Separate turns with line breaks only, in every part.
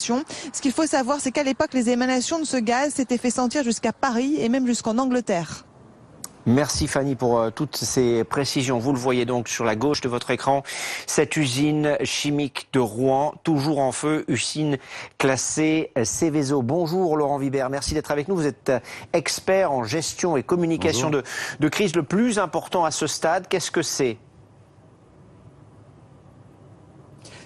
Ce qu'il faut savoir, c'est qu'à l'époque, les émanations de ce gaz s'étaient fait sentir jusqu'à Paris et même jusqu'en Angleterre.
Merci Fanny pour toutes ces précisions. Vous le voyez donc sur la gauche de votre écran, cette usine chimique de Rouen, toujours en feu, usine classée Seveso. Bonjour Laurent Vibert, merci d'être avec nous. Vous êtes expert en gestion et communication de crise. Le plus important à ce stade, qu'est-ce que c'est ?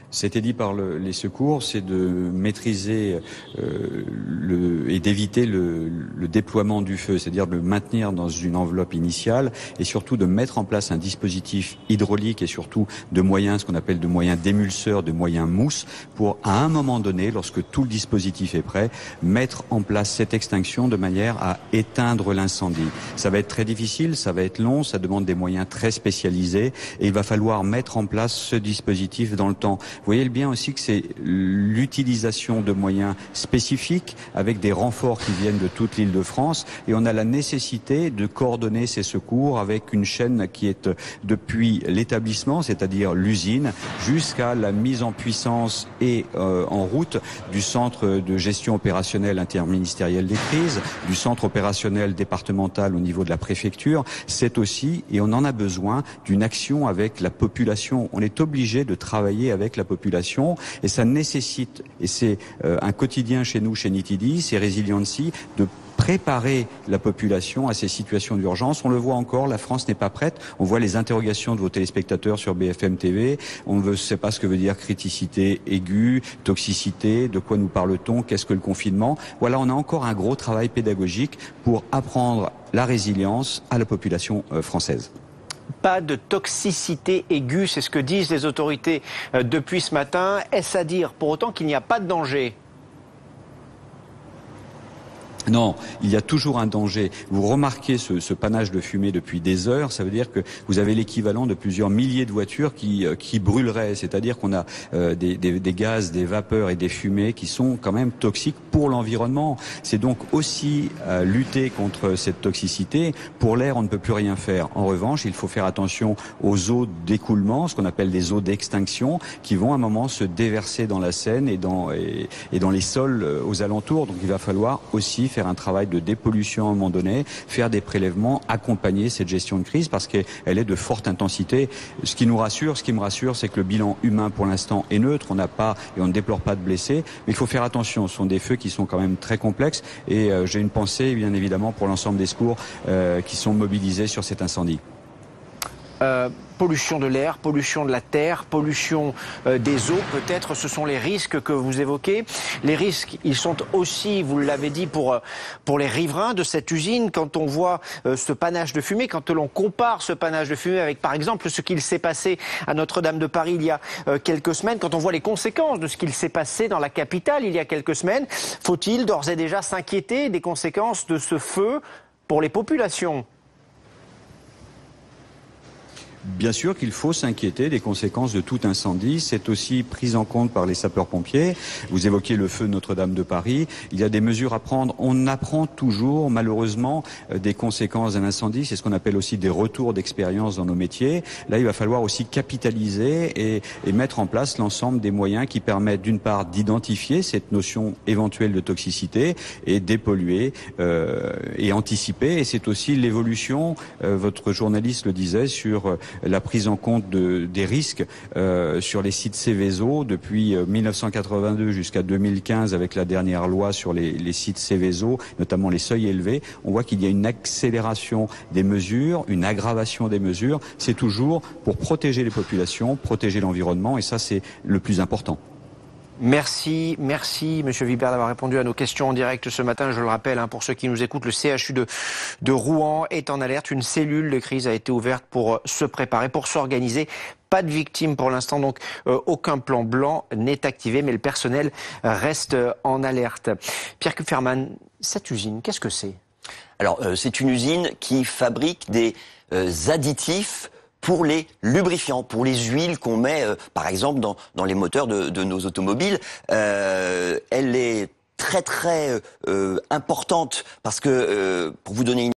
C'était dit par les secours, c'est de maîtriser et d'éviter le déploiement du feu, c'est-à-dire de le maintenir dans une enveloppe initiale et surtout de mettre en place un dispositif hydraulique et surtout de moyens, ce qu'on appelle de moyens d'émulseurs, de moyens mousse, pour à un moment donné, lorsque tout le dispositif est prêt, mettre en place cette extinction de manière à éteindre l'incendie. Ça va être très difficile, ça va être long, ça demande des moyens très spécialisés et il va falloir mettre en place ce dispositif dans le temps. Vous voyez bien aussi que c'est l'utilisation de moyens spécifiques avec des renforts qui viennent de toute l'Île-de-France et on a la nécessité de coordonner ces secours avec une chaîne qui est depuis l'établissement, c'est-à-dire l'usine, jusqu'à la mise en puissance et en route du centre de gestion opérationnelle interministérielle des crises, du centre opérationnel départemental au niveau de la préfecture. C'est aussi, et on en a besoin, d'une action avec la population. On est obligé de travailler avec la population et ça nécessite, et c'est un quotidien chez nous, chez Nitidi, c'est Resiliency, de préparer la population à ces situations d'urgence. On le voit encore, la France n'est pas prête. On voit les interrogations de vos téléspectateurs sur BFM TV. On ne sait pas ce que veut dire criticité aiguë, toxicité, de quoi nous parle-t-on, qu'est-ce que le confinement. Voilà, on a encore un gros travail pédagogique pour apprendre la résilience à la population française.
Pas de toxicité aiguë, c'est ce que disent les autorités depuis ce matin. Est-ce à dire pour autant qu'il n'y a pas de danger ?
Non, il y a toujours un danger. Vous remarquez ce panache de fumée depuis des heures, ça veut dire que vous avez l'équivalent de plusieurs milliers de voitures qui brûleraient. C'est-à-dire qu'on a des gaz, des vapeurs et des fumées qui sont quand même toxiques pour l'environnement. C'est donc aussi lutter contre cette toxicité. Pour l'air, on ne peut plus rien faire. En revanche, il faut faire attention aux eaux d'écoulement, ce qu'on appelle les eaux d'extinction, qui vont à un moment se déverser dans la Seine et dans les sols aux alentours. Donc il va falloir aussi faire un travail de dépollution à un moment donné, faire des prélèvements, accompagner cette gestion de crise parce qu'elle est de forte intensité. Ce qui me rassure, c'est que le bilan humain pour l'instant est neutre. On n'a pas et on ne déplore pas de blessés, mais il faut faire attention. Ce sont des feux qui sont quand même très complexes et j'ai une pensée bien évidemment pour l'ensemble des secours qui sont mobilisés sur cet incendie.
Pollution de l'air, pollution de la terre, pollution des eaux, peut-être, ce sont les risques que vous évoquez. Les risques, ils sont aussi, vous l'avez dit, pour les riverains de cette usine. Quand on voit ce panache de fumée, quand l'on compare ce panache de fumée avec, par exemple, ce qu'il s'est passé à Notre-Dame de Paris il y a quelques semaines, quand on voit les conséquences de ce qu'il s'est passé dans la capitale il y a quelques semaines, faut-il d'ores et déjà s'inquiéter des conséquences de ce feu pour les populations ?
Bien sûr qu'il faut s'inquiéter des conséquences de tout incendie. C'est aussi pris en compte par les sapeurs-pompiers. Vous évoquiez le feu de Notre-Dame de Paris. Il y a des mesures à prendre. On apprend toujours, malheureusement, des conséquences d'un incendie. C'est ce qu'on appelle aussi des retours d'expérience dans nos métiers. Là, il va falloir aussi capitaliser et mettre en place l'ensemble des moyens qui permettent, d'une part, d'identifier cette notion éventuelle de toxicité et dépolluer et anticiper. Et c'est aussi l'évolution, votre journaliste le disait, sur la prise en compte des risques sur les sites Seveso depuis 1982 jusqu'à 2015 avec la dernière loi sur les sites Seveso, notamment les seuils élevés. On voit qu'il y a une accélération des mesures, une aggravation des mesures. C'est toujours pour protéger les populations, protéger l'environnement et ça c'est le plus important.
Merci Monsieur Vibert d'avoir répondu à nos questions en direct ce matin. Je le rappelle, pour ceux qui nous écoutent, le CHU de Rouen est en alerte. Une cellule de crise a été ouverte pour se préparer, pour s'organiser. Pas de victimes pour l'instant, donc aucun plan blanc n'est activé, mais le personnel reste en alerte. Pierre Kupferman, cette usine, qu'est-ce que c'est ?
Alors, c'est une usine qui fabrique des additifs pour les lubrifiants, pour les huiles qu'on met, par exemple, dans les moteurs de nos automobiles. Elle est très importante parce que, pour vous donner une